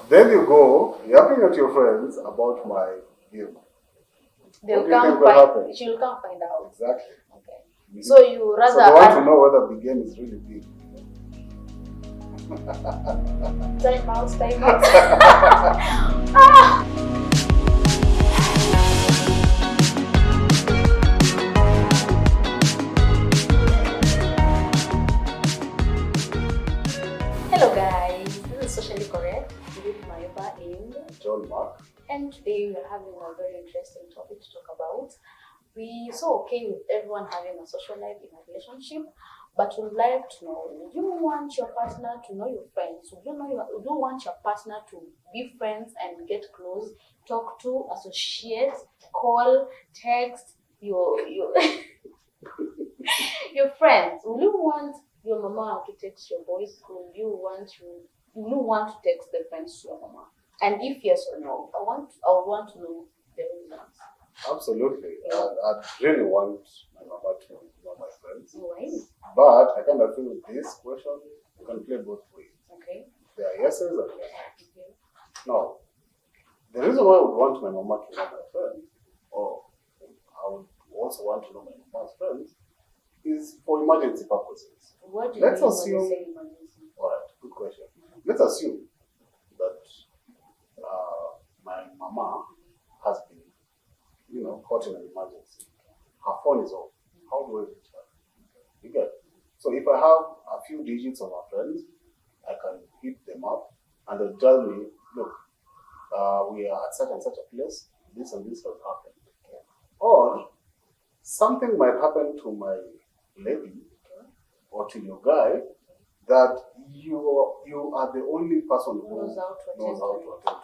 Then you go, yapping at your friends about my game. They'll What do you come think will happen? she'll come find out. Exactly. Okay. So you rather So they want to know whether the game is really big. Time out. Ah! Hello guys, this is Socially Correct with Mayuba and John Mark. And today we are having a very interesting topic to talk about. We so okay with everyone having a social life in a relationship, but we'd like to know, would you want your partner to know your friends? Would you want your partner to be friends and get close, talk to, associate, call, text your your friends? Would you want your mama to text your boys? Would you want to text the friends to your mama? And if yes or no, I would want to know the reasons. Absolutely. I really want my mama to know my friends. Right. But I kind of feel this question can play both ways. Okay. There are yeses and no. Okay. Now, the reason why I would want my mama to know my friends, or I would also want to know my mama's friends, is for emergency purposes. What do you Let's mean assume. when you say emergency? Alright, good question. Let's assume that my mama has been, caught in an emergency. Her phone is off. How do I reach her? You get it? So if I have a few digits of her friends, I can hit them up and they'll tell me, look, we are at such and such a place, this and this has happened. Or something might happen to my lady or to your guy that you are the only person who knows how to attend to it.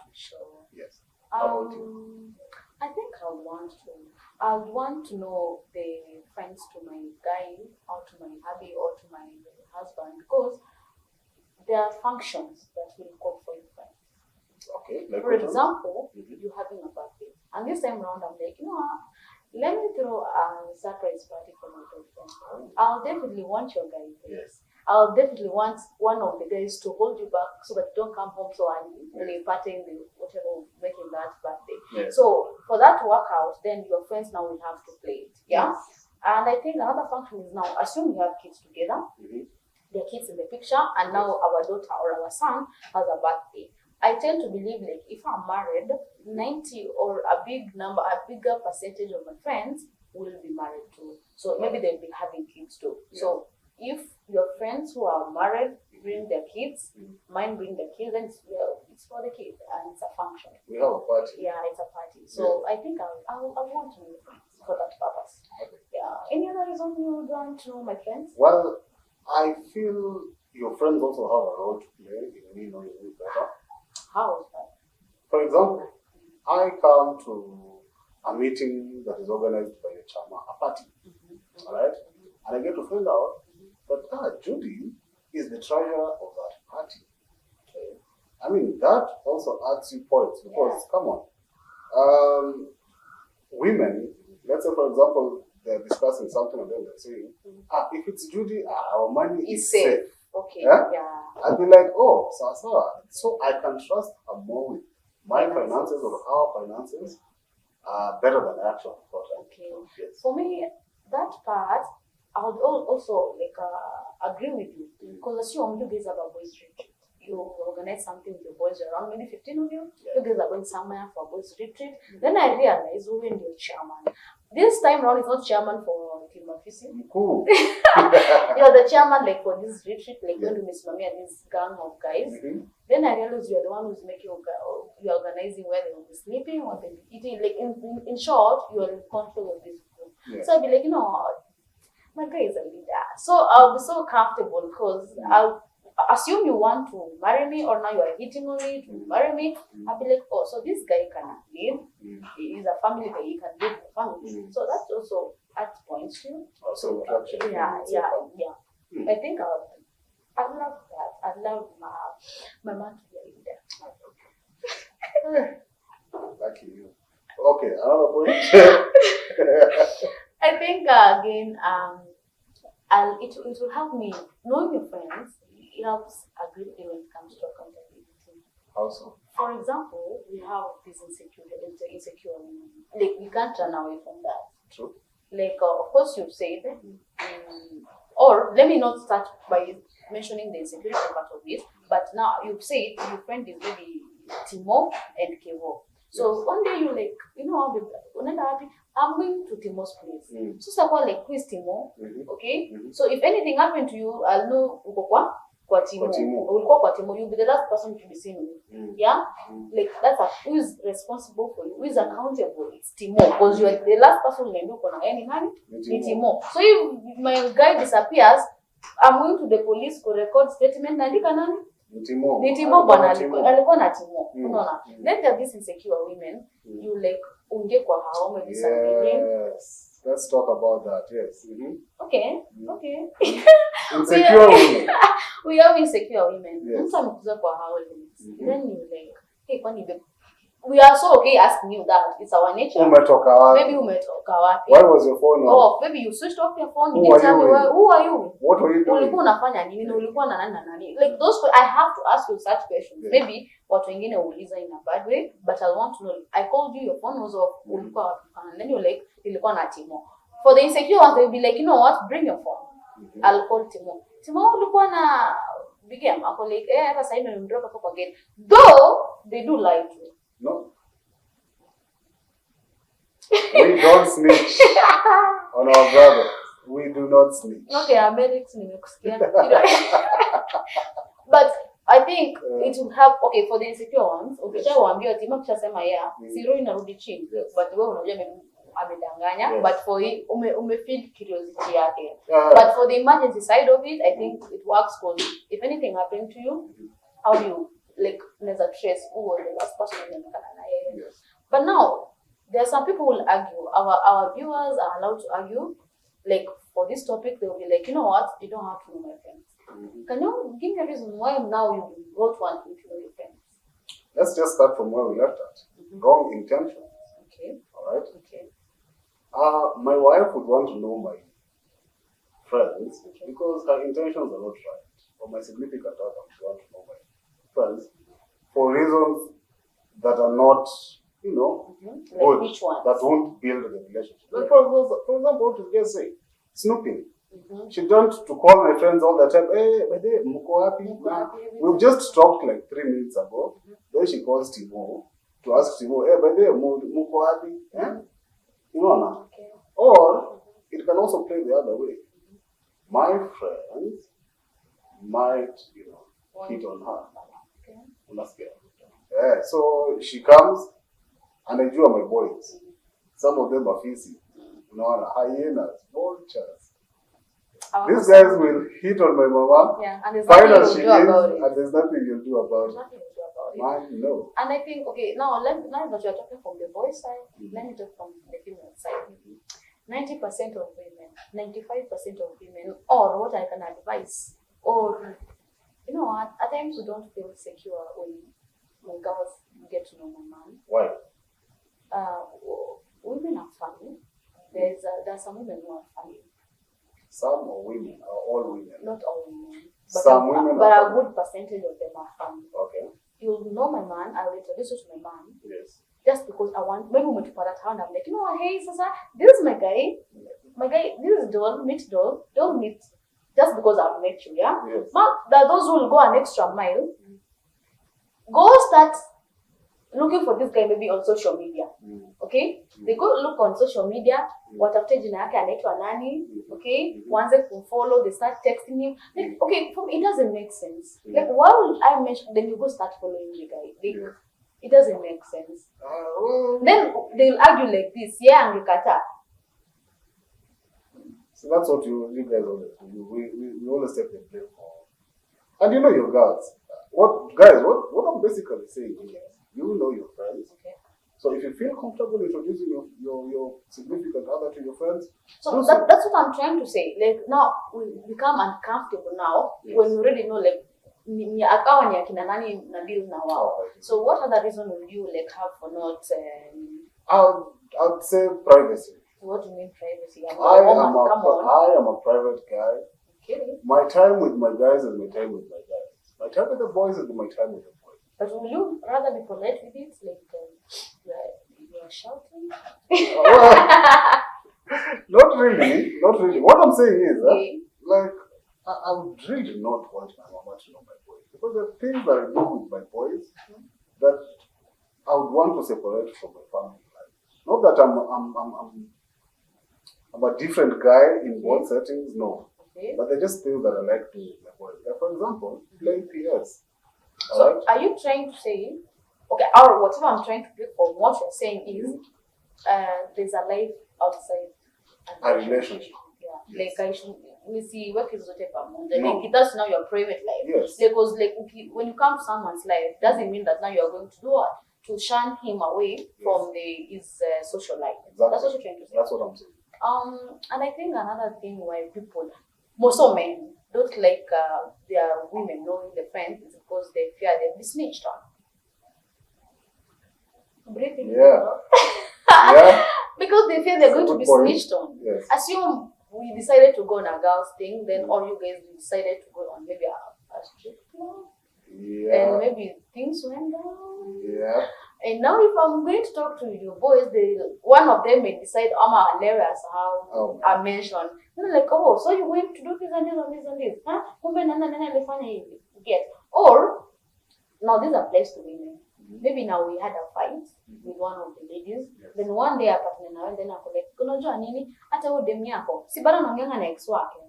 Yes. How about you? I think I would want to know the friends to my guy or to my hubby or to my husband, because there are functions that will call for your friends. Okay. For example, you're having a birthday, and this time around I'm like, let me throw a surprise party for my boyfriend. I'll definitely want your guy there. Yes. I'll definitely want one of the guys to hold you back so that you don't come home so early when you're partying whatever making that birthday. Yes. So for that to work out, then your friends now will have to play it. Yeah. Yes. And I think another function is now, assume we have kids together, the kids in the picture, and now our daughter or our son has a birthday. I tend to believe, like, if I'm married, 90 or a bigger percentage of my friends will be married too. So maybe they'll be having kids too. Yeah. So if your friends who are married bring their kids, mine bring their kids, then it's for the kids and it's a function. We have a party. Yeah, it's a party. So I think I want to know friends for that purpose. Okay. Yeah. Any other reason you would want to know my friends? Well, I feel your friends also have a role to play in me knowing you better. How is that? For example, I come to a meeting that is organized by a chama, a party, all right? And I get to find out that Judy is the treasurer of that party. Okay. I mean, that also adds you points because, come on, women, let's say for example, they're discussing something and then they're saying, if it's Judy, our money is safe. Okay. Yeah? Yeah. I'd be like, so I can trust her more with my finances or our finances better than I actually thought. Okay. Yes. For me, that part, I would also agree with you, because assume you guys have a boys retreat. You organize something with your boys around, maybe 15 of you. You guys are going somewhere for a boys retreat. Then I realize when you're chairman. This time around, it's not chairman for Team Office. Cool. You're the chairman, like, for this retreat, like going to Miss Mami and this gang of guys. Then I realize you're the one who's you're organizing where they will be sleeping, what they'll be eating. Like, in short, you're in control of this group. So I'll be like, my guy is a leader. So I'll be so comfortable because I'll assume you want to marry me, or now you are hitting on me to marry me. I'll be like, so this guy can lead. He is a family guy, he can lead the family. So that's also adds points to you. Also, attraction. Yeah. I think I love that. I love my man to be a leader. Lucky you. Okay, another point. I think again, it will help me knowing your friends. It helps a great deal when it comes to accountability. How so? for example, we have this insecure women. Like, we can't run away from that. True. Like, of course, you've said, or let me not start by mentioning the insecurity part of it, but now you've said your friend is maybe Timo and Kevo. So one day you like, I'm going to Timo's place. So suppose like, who is Timo? Okay? So if anything happened to you, I'll know kwa Timo. Ulikuwa kwa Timo. You'll be the last person to be seen with. Yeah? Like, that's who is responsible for you, who is accountable. It's Timo. Because you are the last person who know any money. It's Timo. So if my guy disappears, I'm going to the police to record statement. Nandika nani? Ni Timo bwana alikuwa na Timo. Unaona? Then there are these insecure women. You like unge kwa hao maybe something. Yes. Let's talk about that. Yes. Okay. Insecure women. We have insecure women. Yes. Mtu kwa hao then you like, hey, kwani we are so okay asking you that. It's our nature. Umetoka wapi? Maybe umetoka wapi? Why was your phone on? Oh, maybe you switched off your phone. You didn't tell me who are you? What were you doing? Ulikuwa unafanya nini? Ulikuwa na nani? Like those, I have to ask you such questions. Yes. Maybe watu wengine uuliza in a bad way, but I want to know. I called you, your phone was off. Ulikuwa wapi? And then you're like, ilikuwa na Timo. For the insecure ones, they'll be like, you know what? Bring your phone. I'll call Timo. Timo, ulikuwa na big game. Ako like, hata sasa hivi nimedrop hapo kwa gate. Though they do lie to you. No. We don't snitch on our brother. We do not snitch. Okay, Americans nimekusikia. But I think it will have, okay, for the insecure ones, ukishawaambia Timo kishasema siro inarudi chini. But wewe unajua amedanganya, but for it feel curiosity yake. But for the emergency side of it, I think it works because if anything happened to you, how do you like never trace who was the last person in the Yes. But now there are some people who will argue. Our viewers are allowed to argue. Like for this topic, they will be like, you know what? You don't have to know my friends. Can you give me a reason why now you don't want me to know your friends? Let's just start from where we left at. Wrong intentions. Okay. All right. Okay. My wife would want to know my friends because her intentions are not right. Or my significant other would want to know my friends for reasons that are not, Like good, which ones? that won't build the relationship. Like for example, what did you just say? Snooping. She turned to call my friends all the time. Hey, by the way, muko wapi? We've just talked like 3 minutes ago. Then she calls Timo to ask Timo, hey, by the way, muko wapi? You know now. Okay. Or it can also play the other way. My friends might, hit on her. Okay. Yeah, so she comes and I do my boys. Some of them are fizzy. Hyenas, vultures. These guys will hit on my mama. Yeah, and there's find nothing out she you'll do about is, it. and there's nothing you'll do about it. Nothing you'll do about it. Man, no. And I think, okay, now that you're talking from the boy side, let me talk from the female side. 90% of women, 95% of women, or what I can advise, or, at times we don't feel secure when girls get to know my man. Why? Women are funny. There's some women who are funny. Some are women, or all women. Not all women. But Some women but are a good percentage of them are funny. Okay. You'll know my man, I'll introduce you to my man. Yes. Just because I want, maybe we put that hand, I'm like, hey, Sasa, this is my guy. My guy, this is Doll, meet Doll. Don't meet just because I've met you, yeah? Yes. But those who will go an extra mile, go start looking for this guy maybe on social media. Okay? They go look on social media, watafute jina yake anaitwa nani, okay? Wanze kumfollow, they start texting him. Like, okay, for me, it doesn't make sense. Like, why would I mention, then you go start following the guy? Like, it doesn't make sense. Then they'll argue like this, angekata. So that's what you guys always do. We always take the blame for. And you know your girls. What I'm basically saying is, you know your friends. Okay. So if you feel comfortable introducing your significant other to your friends, so that's what I'm trying to say. Like now we become uncomfortable now when we already know like ni akawa ni akina nani na deal na wao. So what other reason would you like have for not? I'd say privacy. What do you mean privacy? I am a private guy. Okay. My time with my guys is my time with my guys. My time with the boys is my time with the boys. But will you rather be polite with it? Like, you're shouting? Well, not really. What I'm saying is that, Okay. like, I would really not want my mama to know my boys. Because the things that I do with my boys that I would want to separate from my family life. Not that I'm a different guy in both settings, no. Okay. But they're just things that I like doing with my boys. Like, for example, playing PS. So Alright? are you trying to say, okay, or whatever I'm trying to get from what you're saying is, there's a life outside A relationship. Yeah. Yes. Like I should, we see work is not a No. Like that's now your private life. Yes. Because like when you come to someone's life, doesn't mean that now you're going to do what? To shun him away from his social life. Exactly. That's what you're trying to say. That's what I'm saying. And I think another thing why people, most of men, don't like their women knowing their friends is because they fear they'll be snitched on. Breathing. Yeah. Yeah. Because they fear they're going to Good be point. snitched on. Yes. Assume we decided to go on a girl's thing, then all you guys decided to go on maybe a strip club, Yeah. and maybe things went down. Yeah. And now if I'm going to talk to your boys, one of them may decide, I'm hilarious how I mentioned. They're like, oh, so you're going to do this and this and this and this. Huh? Get. Or, now this applies to women. Maybe now we had a fight with one of the ladies. Yes. Then one day apartment na then ako like, unajua nini? Hata huyo demu yako. Si bado anaongea na ex wake.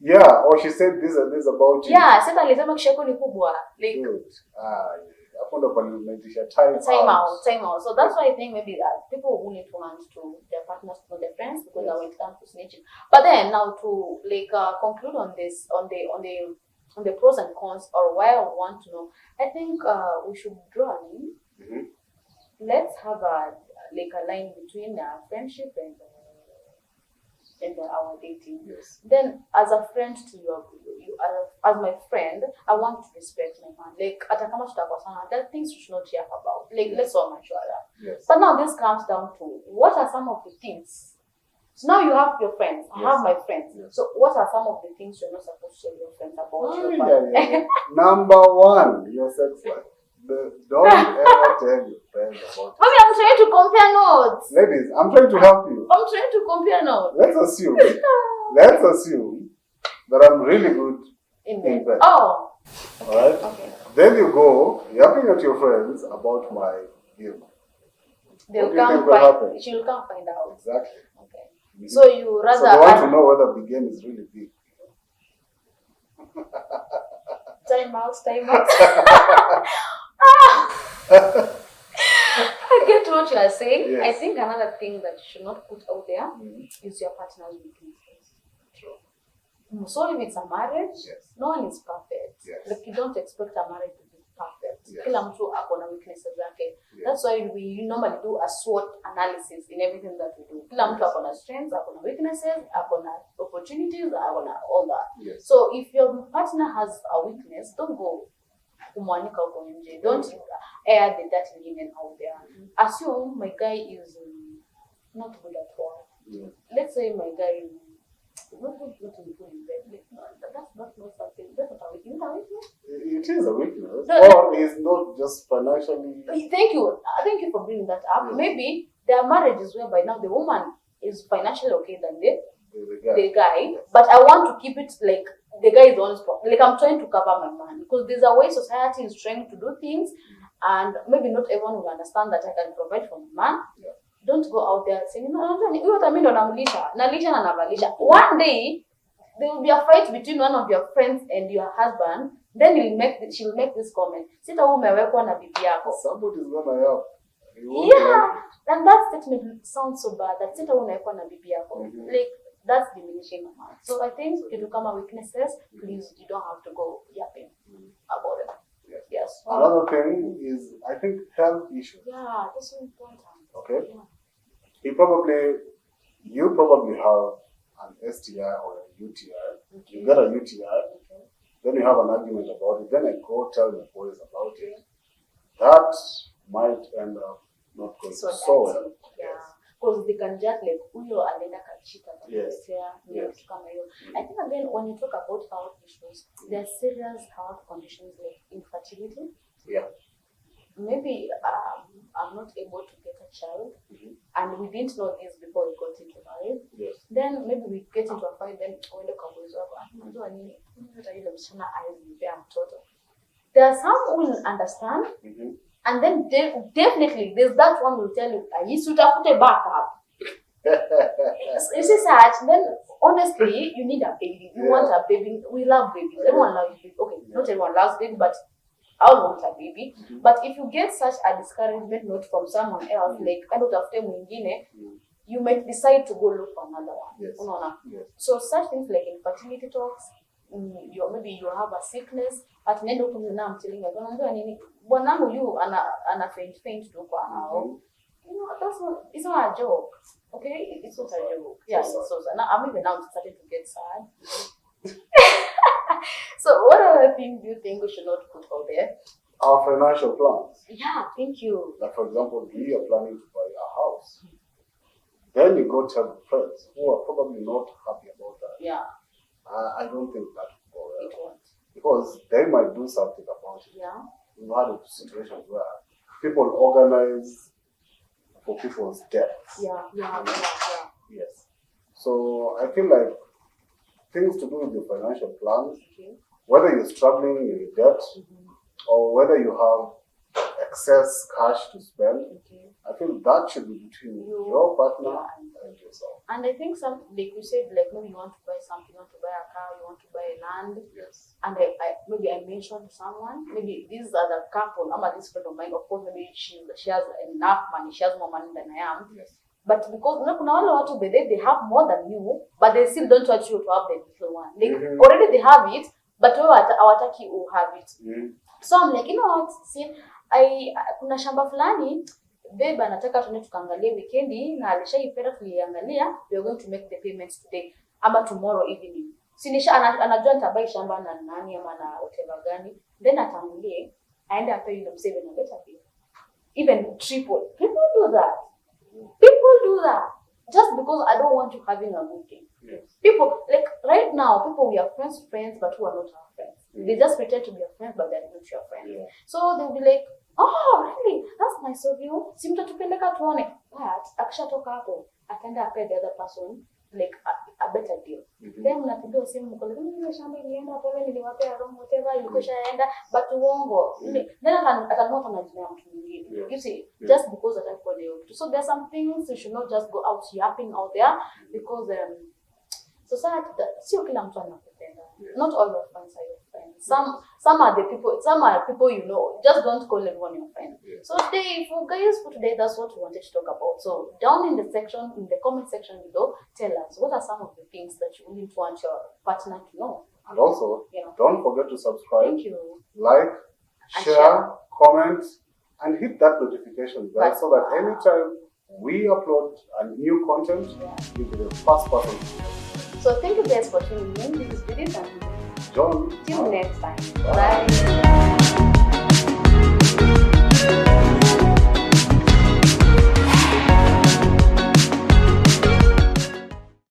Yeah, or she said this and this about you. Yeah, sasa alisema kisha yako ni kubwa. Like, Good. Yeah. Hapo ndo palimetisha time out. So that's why I think maybe that people who need to learn to their partners, to their friends, because I will come to snitching. But then now to like conclude on this, on the pros and cons, or why I want to know, I think we should draw a line. Mm-hmm. Let's have a line between friendship and our dating. Yes. Then as a friend to you as my friend, I want to respect my man. Like hata kama tutakosana, there are things we should not talk about. Like let's all mature that. Yes. But now this comes down to what are some of the things. So now you have your friends, I have my friends. Yes. So what are some of the things you're not supposed to tell your friends about your partner? Yeah. Number one, your sex life. Don't ever tell your friends about it. Mommy, I'm trying to compare notes. Ladies, I'm trying to help you. I'm trying to compare notes. Let's assume that I'm really good In in bed. bed. Oh. Alright? Okay. Then you go, you're looking at your friends about my game. They'll What do you come think will happen? she'll come find out. Exactly. Okay. Mhm. So you rather So they want to know whether the game is really big. time out. I get what you are saying. Yes. I think another thing that you should not put out there Mhm. is your partner's weaknesses. True. So if it's a marriage, Yes. no one is perfect. Yes. Like you don't expect a marriage to be perfect. Yes. Kila mtu ako na weaknesses zake. Yes. That's why we normally do a SWOT analysis in everything that we do. Kila mtu ako na strengths, ako na weaknesses, ako na opportunities, ako na all that. Yes. So if your partner has a weakness, don't go kumwanika huko nje. Don't air the dirty linen out there. Assume my guy is not good at work. Yeah. Let's say my guy is not good in bed. Like, no, that's not something. That's not a weakness. It is a weakness. No, Or he's not just financially. Thank you for bringing that up. Yes. Maybe there are marriages whereby now the woman is financially okay than the guy, but I want to keep it like the guy is the one like I'm trying to cover my man, because there's a way society is trying to do things, and maybe not everyone will understand that I can provide for my man. Yeah. Don't go out there saying, no, what I mean, nalisha na navalisha. One day there will be a fight between one of your friends and your husband. Then she'll make this comment, sita umewekwa na bibi yako. Somebody's gonna help. He won't Yeah, help and that statement sounds so bad. That sita unawekwa na bibi yako. Mhm. Like that's diminishing amount. So I think if you come up weaknesses, please you don't have to go yapping about it. Yes. Yes. Another thing is, I think, health issues. Yeah, that's so important. Okay? Yeah. You probably have an STI or a UTI. Okay. You get a UTI, Okay. then you have an argument about it, then I go tell the boys about it. That might end up not going So so that's well. it. Yeah. Because they can just like huyo alienda kachika Yes. kitu kama hiyo. I think again when you talk about health issues, there are serious health conditions like infertility. Yeah. maybe I'm not able to get a child, and we didn't know this before we got into marriage. Yes. Then maybe we get into a fight, then uende kwa mwenzi wako, unajua nini, hata yule msichana alinipea mtoto. There are some who will understand, and then definitely there's that one who will tell you, utafute backup. You see such, then honestly, you need a baby. You want a baby. We love babies. Everyone loves babies. Okay, not everyone loves baby, but I want a baby. But if you get such a discouragement note from someone else, like I don't have mwingine, you might decide to go look for another one. Yes. Yes. So such things like infertility talks, maybe you have a sickness, at the end of the day, I'm telling you, bwanangu you ana faint tu kwa hao. You know, it's not a joke. Okay, it's not a joke. Yeah, so now I'm even now starting to get sad. So, what other things do you think we should not put out there? Our financial plans. Yeah, thank you. Like, for example, we are planning to buy a house. Then you go tell friends who are probably not happy about that. Yeah. I don't think that will go well. It won't. Because they might do something about it. Yeah. We've had situations where people organize for people's debts. Yeah. Yes. So I feel like things to do with the financial plans, whether you're struggling in debt or whether you have excess cash to spend, I feel that should be between your partner and yourself. And I think like you said, like maybe you want to buy something, you want to buy a car, you want to buy land. Yes. And maybe I mentioned to someone, maybe this other couple, this friend of mine, of course, maybe she has enough money, she has more money than I am. Yes. But because they have more than you, but they still don't want you to have the little one. Like already they have it, but hawataki you have it. So I'm like, you know what? See, kuna shamba fulani, babe anataka tuende tukaangalie weekendi na alishaipenda tuliangalia, we are going to make the payments today ama tomorrow evening. Sinisha anajua nitabai shamba na nani ama na whatever gani, then atangulie aende ape yule mseve na better pay. Even triple. People do that. Just because I don't want you having a good day. Yes. People, like right now, we are friends, but who are not our friends. They just pretend to be your friends, but they're not your friends. Yeah. So they'll be like, oh, really? That's nice of you. Si mtatupeleka tuone. But akishatoka hapo, ataenda pay the other person like a better deal. Then mnapigia simu mko ile shamba ilienda pole niliwapea wrong whatever ilikoshaenda but uongo. Then atanua kana jina mtu mwingine. You see, just because atakuwa leo. So there are some things you should not just go out yapping out there because society sio kila mtu anakupenda. Not all your friends are your friends. Some are people you know. Just don't call everyone your friend. So today, for guys, for today, that's what we wanted to talk about. So down in the comment section below, tell us what are some of the things that you wouldn't want your partner to know. And also, don't forget to subscribe. Thank you. Like, share, comment, and hit that notification bell so that anytime we upload a new content, you'll be the first person. So thank you guys for tuning in. This is Judith and John. Till next time. Bye.